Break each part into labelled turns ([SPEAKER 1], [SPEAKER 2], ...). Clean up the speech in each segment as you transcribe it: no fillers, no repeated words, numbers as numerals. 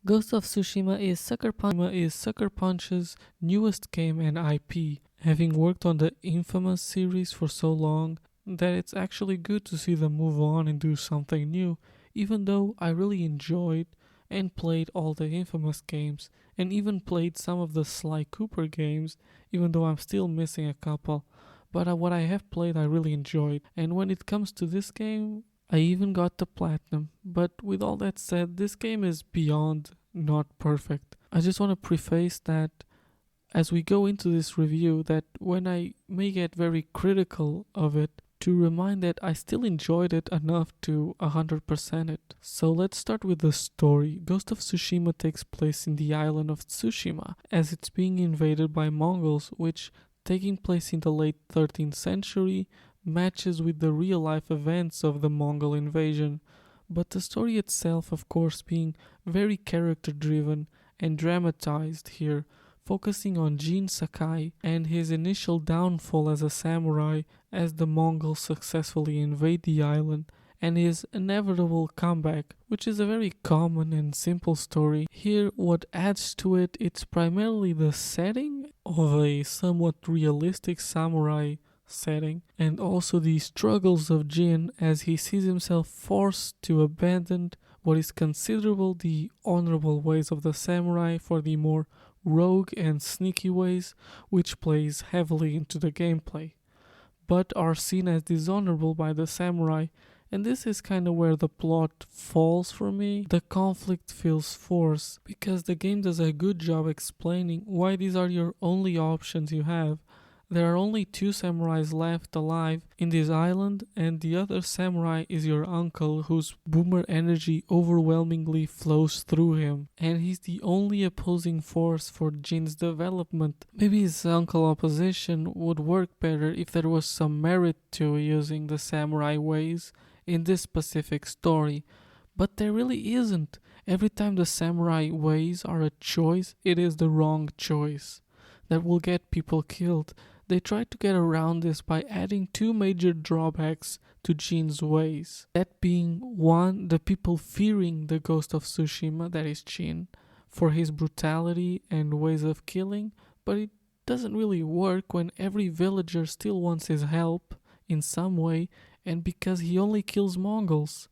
[SPEAKER 1] Ghost of Tsushima is Sucker Punch's newest game and IP, having worked on the infamous series for so long that it's actually good to see them move on and do something new, even though I really enjoyed and played all the infamous games, and even played some of the Sly Cooper games, even though I'm still missing a couple. But what I have played, I really enjoyed, and when it comes to this game, I even got the platinum. But with all that said, this game is beyond not perfect. I just want to preface that as we go into this review, that when I may get very critical of it, to remind that I still enjoyed it enough to 100% it. So let's start with the story. Ghost of Tsushima takes place in the island of Tsushima as it's being invaded by Mongols, which, taking place in the late 13th century, matches with the real life events of the Mongol invasion. But the story itself, of course, being very character driven and dramatized here, focusing on Jin Sakai and his initial downfall as a samurai as the Mongols successfully invade the island, and his inevitable comeback, which is a very common and simple story. Here, what adds to it, it's primarily the setting of a somewhat realistic samurai setting, and also the struggles of Jin as he sees himself forced to abandon what is considerable the honorable ways of the samurai for the more rogue and sneaky ways, which plays heavily into the gameplay, but are seen as dishonorable by the samurai. And this is kind of where the plot falls for me. The conflict feels forced because the game does a good job explaining why these are your only options you have. There are only two samurais left alive in this island, and the other samurai is your uncle, whose boomer energy overwhelmingly flows through him, and he's the only opposing force for Jin's development. Maybe his uncle opposition would work better if there was some merit to using the samurai ways in this specific story, but there really isn't. Every time the samurai ways are a choice, it is the wrong choice that will get people killed. They tried to get around this by adding two major drawbacks to Jin's ways. That being, one, the people fearing the ghost of Tsushima, that is Jin, for his brutality and ways of killing, but it doesn't really work when every villager still wants his help in some way, and because he only kills Mongols.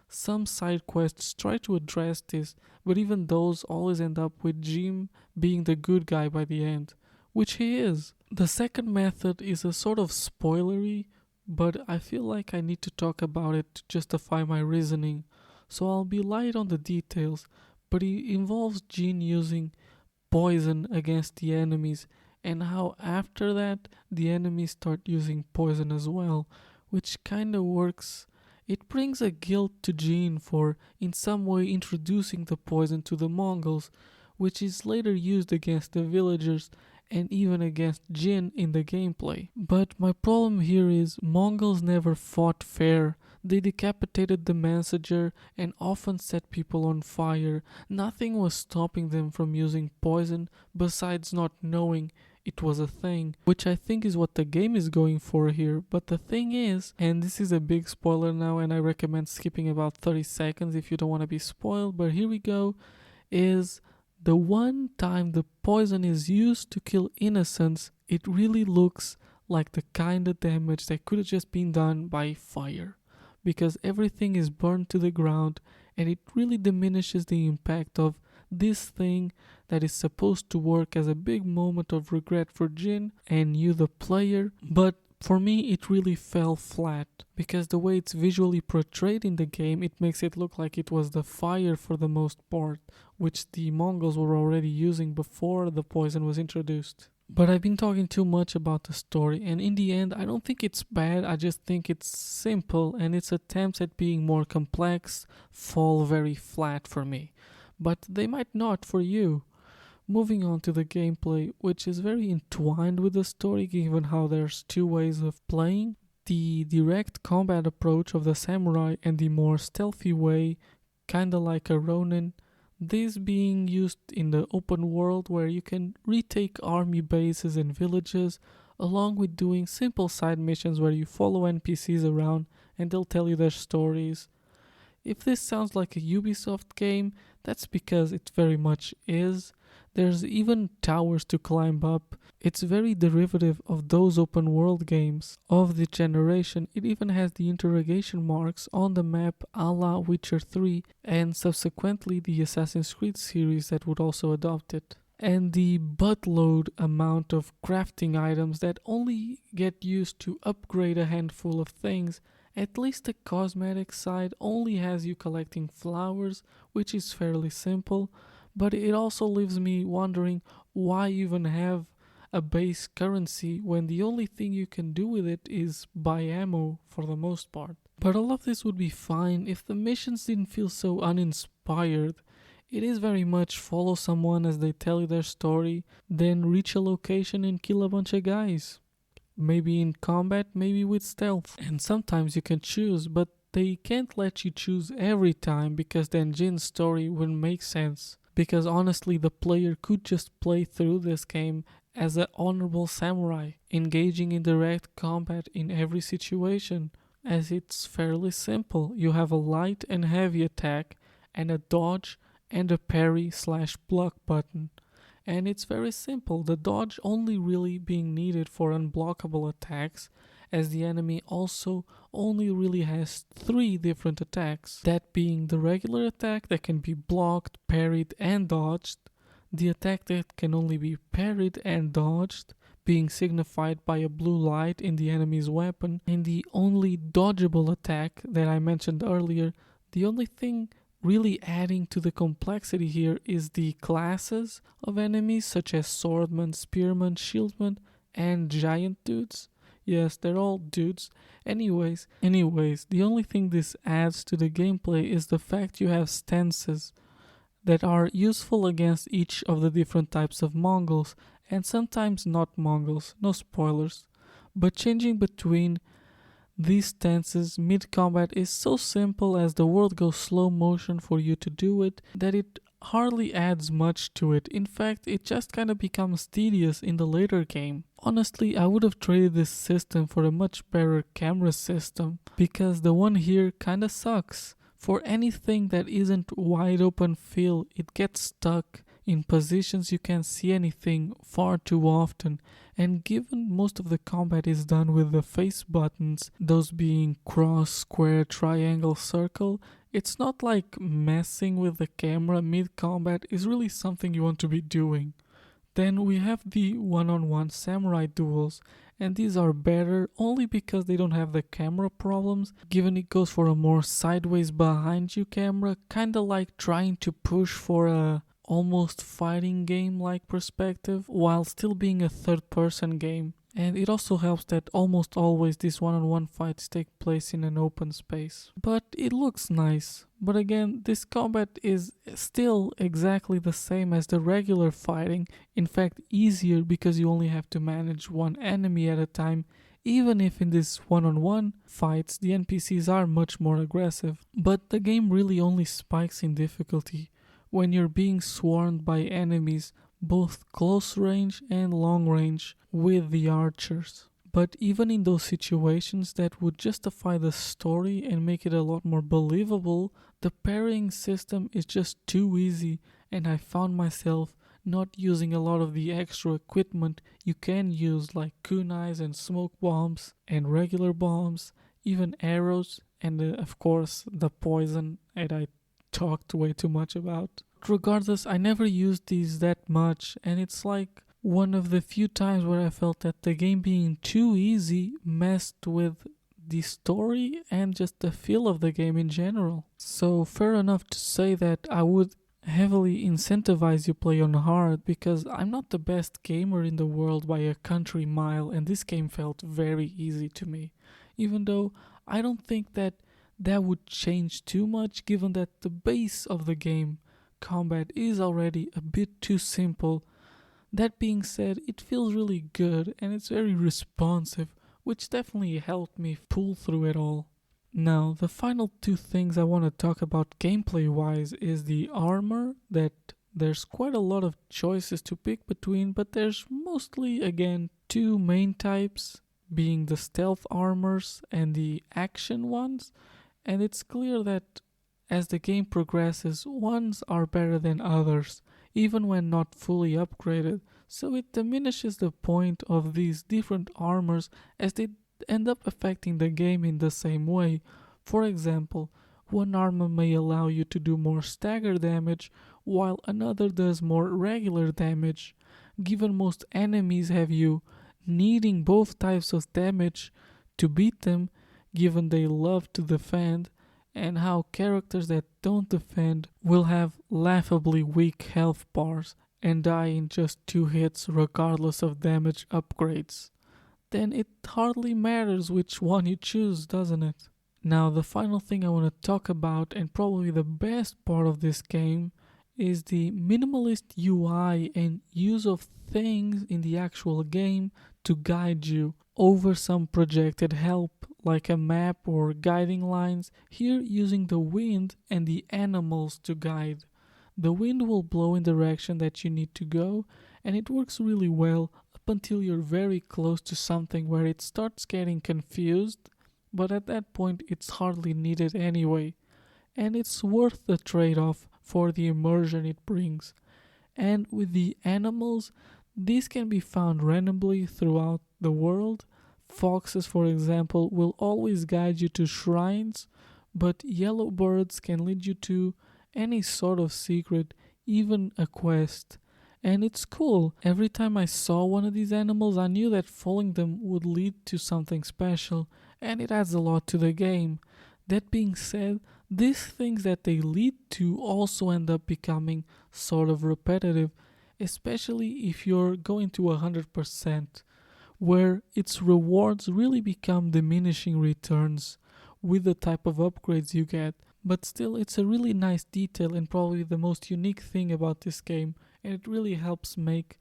[SPEAKER 1] Some side quests try to address this, but even those always end up with Jin being the good guy by the end, which he is. The second method is a sort of spoilery, but I feel like I need to talk about it to justify my reasoning, so I'll be light on the details, but it involves Jin using poison against the enemies, and how after that the enemies start using poison as well, which kinda works. It brings a guilt to Jin for in some way introducing the poison to the Mongols, which is later used against the villagers and even against Jin in the gameplay. But my problem here is Mongols never fought fair. They decapitated the messenger and often set people on fire. Nothing was stopping them from using poison besides not knowing it was a thing, which I think is what the game is going for here. But the thing is, and this is a big spoiler now, and I recommend skipping about 30 seconds if you don't want to be spoiled, but here we go, is the one time the poison is used to kill innocents, it really looks like the kind of damage that could have just been done by fire, because everything is burned to the ground, and it really diminishes the impact of this thing that is supposed to work as a big moment of regret for Jin and you the player. But for me it really fell flat, because the way it's visually portrayed in the game, it makes it look like it was the fire for the most part, which the Mongols were already using before the poison was introduced. But I've been talking too much about the story, and in the end I don't think it's bad, I just think it's simple, and its attempts at being more complex fall very flat for me. But they might not for you. Moving on to the gameplay, which is very entwined with the story given how there's two ways of playing. The direct combat approach of the samurai and the more stealthy way, kinda like a Ronin, this being used in the open world where you can retake army bases and villages, along with doing simple side missions where you follow NPCs around and they'll tell you their stories. If this sounds like a Ubisoft game, That's because it very much is. There's even towers to climb up. It's very derivative of those open world games of the generation. It even has the interrogation marks on the map a la Witcher 3 and subsequently the Assassin's Creed series that would also adopt it. And the buttload amount of crafting items that only get used to upgrade a handful of things. At least the cosmetic side only has you collecting flowers, which is fairly simple, but it also leaves me wondering why even have a base currency when the only thing you can do with it is buy ammo for the most part. But all of this would be fine if the missions didn't feel so uninspired. It is very much follow someone as they tell you their story, then reach a location and kill a bunch of guys. Maybe in combat, maybe with stealth. And sometimes you can choose, but they can't let you choose every time because then Jin's story wouldn't make sense. Because honestly, the player could just play through this game as an honorable samurai, engaging in direct combat in every situation, as it's fairly simple. You have a light and heavy attack, and a dodge and a parry/block button. And it's very simple, the dodge only really being needed for unblockable attacks, as the enemy also only really has 3 different attacks. That being the regular attack that can be blocked, parried, and dodged, the attack that can only be parried and dodged, being signified by a blue light in the enemy's weapon, and the only dodgeable attack that I mentioned earlier. The only thing really adding to the complexity here is the classes of enemies such as swordman, spearman, shieldman, and giant dudes. Yes, they're all dudes. Anyways, the only thing this adds to the gameplay is the fact you have stances that are useful against each of the different types of Mongols, and sometimes not Mongols, no spoilers. But changing between these stances mid-combat is so simple as the world goes slow motion for you to do it that it hardly adds much to it. In fact, it just kinda becomes tedious in the later game. Honestly, I would have traded this system for a much better camera system because the one here kinda sucks. For anything that isn't wide open field, it gets stuck in positions you can't see anything far too often, and given most of the combat is done with the face buttons, those being cross, square, triangle, circle, it's not like messing with the camera mid-combat is really something you want to be doing. Then we have the one-on-one samurai duels, and these are better only because they don't have the camera problems, given it goes for a more sideways behind you camera, kinda like trying to push for a almost fighting game like perspective while still being a third person game. And it also helps that almost always these one-on-one fights take place in an open space. But it looks nice. But again, this combat is still exactly the same as the regular fighting. In fact, easier because you only have to manage one enemy at a time, even if in these one-on-one fights the NPCs are much more aggressive. But the game really only spikes in difficulty when you're being swarmed by enemies, both close range and long range, with the archers. But even in those situations that would justify the story and make it a lot more believable, the parrying system is just too easy, and I found myself not using a lot of the extra equipment you can use, like kunais and smoke bombs and regular bombs, even arrows, and of course the poison that I talked way too much about. Regardless, I never used these that much, and it's like one of the few times where I felt that the game being too easy messed with the story and just the feel of the game in general. So fair enough to say that I would heavily incentivize you play on hard because I'm not the best gamer in the world by a country mile, and this game felt very easy to me. Even though I don't think that would change too much given that the base of the game combat is already a bit too simple. That being said, it feels really good and it's very responsive, which definitely helped me pull through it all. Now, the final 2 things I want to talk about gameplay wise is the armor, that there's quite a lot of choices to pick between, but there's mostly again 2 main types, being the stealth armors and the action ones, and it's clear that as the game progresses, ones are better than others, even when not fully upgraded, so it diminishes the point of these different armors as they end up affecting the game in the same way. For example, one armor may allow you to do more stagger damage, while another does more regular damage. Given most enemies have you needing both types of damage to beat them, given they love to defend, and how characters that don't defend will have laughably weak health bars and die in just 2 hits regardless of damage upgrades, then it hardly matters which one you choose, doesn't it? Now, the final thing I want to talk about, and probably the best part of this game, is the minimalist UI and use of things in the actual game to guide you over some projected help, like a map or guiding lines, here using the wind and the animals to guide. The wind will blow in the direction that you need to go, and it works really well up until you're very close to something where it starts getting confused, but at that point it's hardly needed anyway, and it's worth the trade-off for the immersion it brings. And with the animals, these can be found randomly throughout the world. Foxes, for example, will always guide you to shrines, but yellow birds can lead you to any sort of secret, even a quest. And it's cool. Every time I saw one of these animals, I knew that following them would lead to something special, and it adds a lot to the game. That being said, these things that they lead to also end up becoming sort of repetitive, especially if you're going to 100%, where its rewards really become diminishing returns with the type of upgrades you get. But still, it's a really nice detail and probably the most unique thing about this game, and it really helps make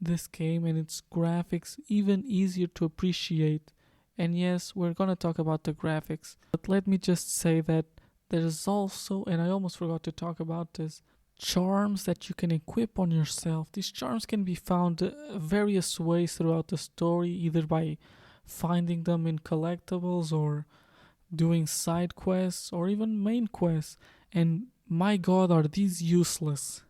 [SPEAKER 1] this game and its graphics even easier to appreciate. And yes, we're gonna talk about the graphics, but let me just say that there's also, and I almost forgot to talk about this, charms that you can equip on yourself. These charms can be found various ways throughout the story, either by finding them in collectibles or doing side quests or even main quests. And my god, are these useless.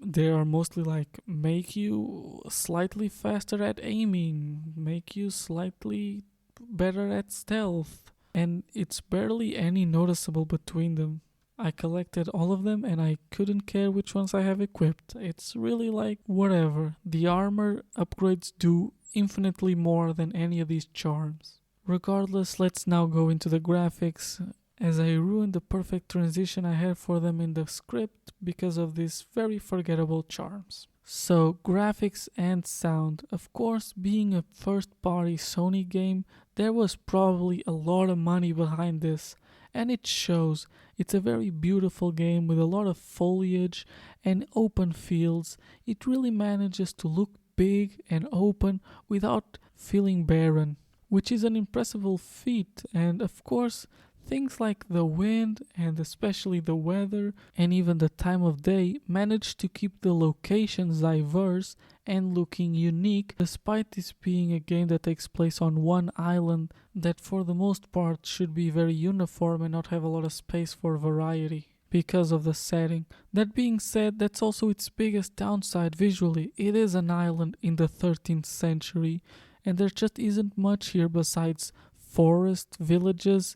[SPEAKER 1] They are mostly like make you slightly faster at aiming, make you slightly better at stealth, and it's barely any noticeable between them. I collected all of them and I couldn't care which ones I have equipped. It's really like whatever. The armor upgrades do infinitely more than any of these charms. Regardless, let's now go into the graphics, as I ruined the perfect transition I had for them in the script because of these very forgettable charms. So, graphics and sound. Of course, being a first-party Sony game, there was probably a lot of money behind this, and it shows. It's a very beautiful game with a lot of foliage and open fields. It really manages to look big and open without feeling barren, which is an impressive feat. And of course, things like the wind and especially the weather and even the time of day manage to keep the locations diverse and looking unique, despite this being a game that takes place on one island that for the most part should be very uniform and not have a lot of space for variety because of the setting. That being said, that's also its biggest downside visually. It is an island in the 13th century and there just isn't much here besides forest, villages,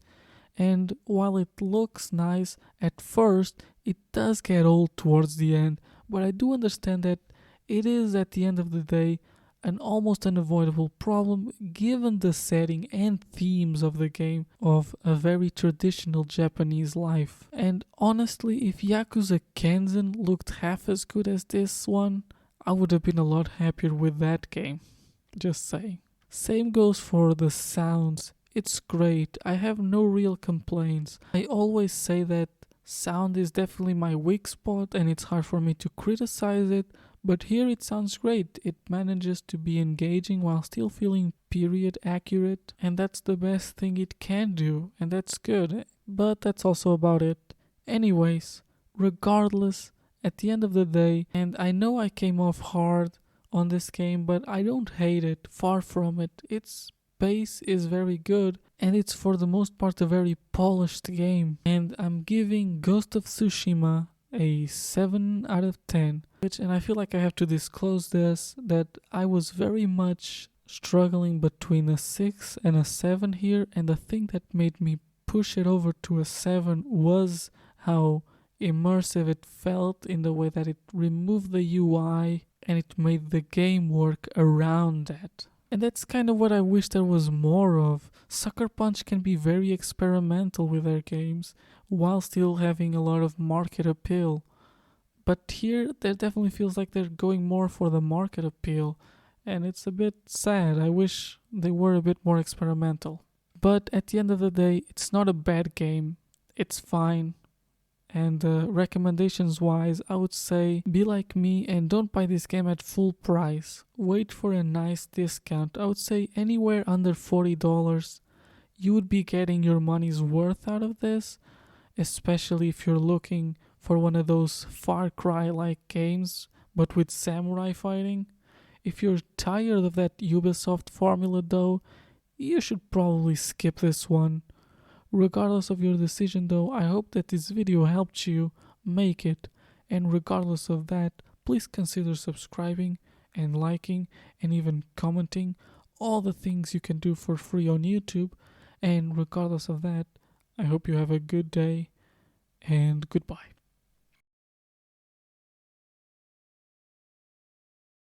[SPEAKER 1] and while it looks nice at first, it does get old towards the end. But I do understand that it is, at the end of the day, an almost unavoidable problem given the setting and themes of the game of a very traditional Japanese life. And honestly, if Yakuza Kenzen looked half as good as this one, I would have been a lot happier with that game. Just saying. Same goes for the sounds. It's great. I have no real complaints. I always say that sound is definitely my weak spot and it's hard for me to criticize it, but here it sounds great. It manages to be engaging while still feeling period accurate, and that's the best thing it can do, and that's good, but that's also about it. Anyways, regardless, at the end of the day, and I know I came off hard on this game, but I don't hate it, far from it. It's pace is very good, and it's for the most part a very polished game. And I'm giving Ghost of Tsushima a 7 out of 10. And I feel like I have to disclose this, that I was very much struggling between a 6 and a 7 here, and the thing that made me push it over to a 7 was how immersive it felt, in the way that it removed the UI and it made the game work around that. And that's kind of what I wish there was more of. Sucker Punch can be very experimental with their games while still having a lot of market appeal. But here, there definitely feels like they're going more for the market appeal, and it's a bit sad. I wish they were a bit more experimental. But at the end of the day, it's not a bad game. It's fine. And recommendations wise, I would say be like me and don't buy this game at full price. Wait for a nice discount. I would say anywhere under $40, you would be getting your money's worth out of this, especially if you're looking for one of those Far Cry-like games, but with samurai fighting. If you're tired of that Ubisoft formula though, you should probably skip this one. Regardless of your decision though, I hope that this video helped you make it, and regardless of that, please consider subscribing and liking and even commenting, all the things you can do for free on YouTube. And regardless of that, I hope you have a good day and goodbye.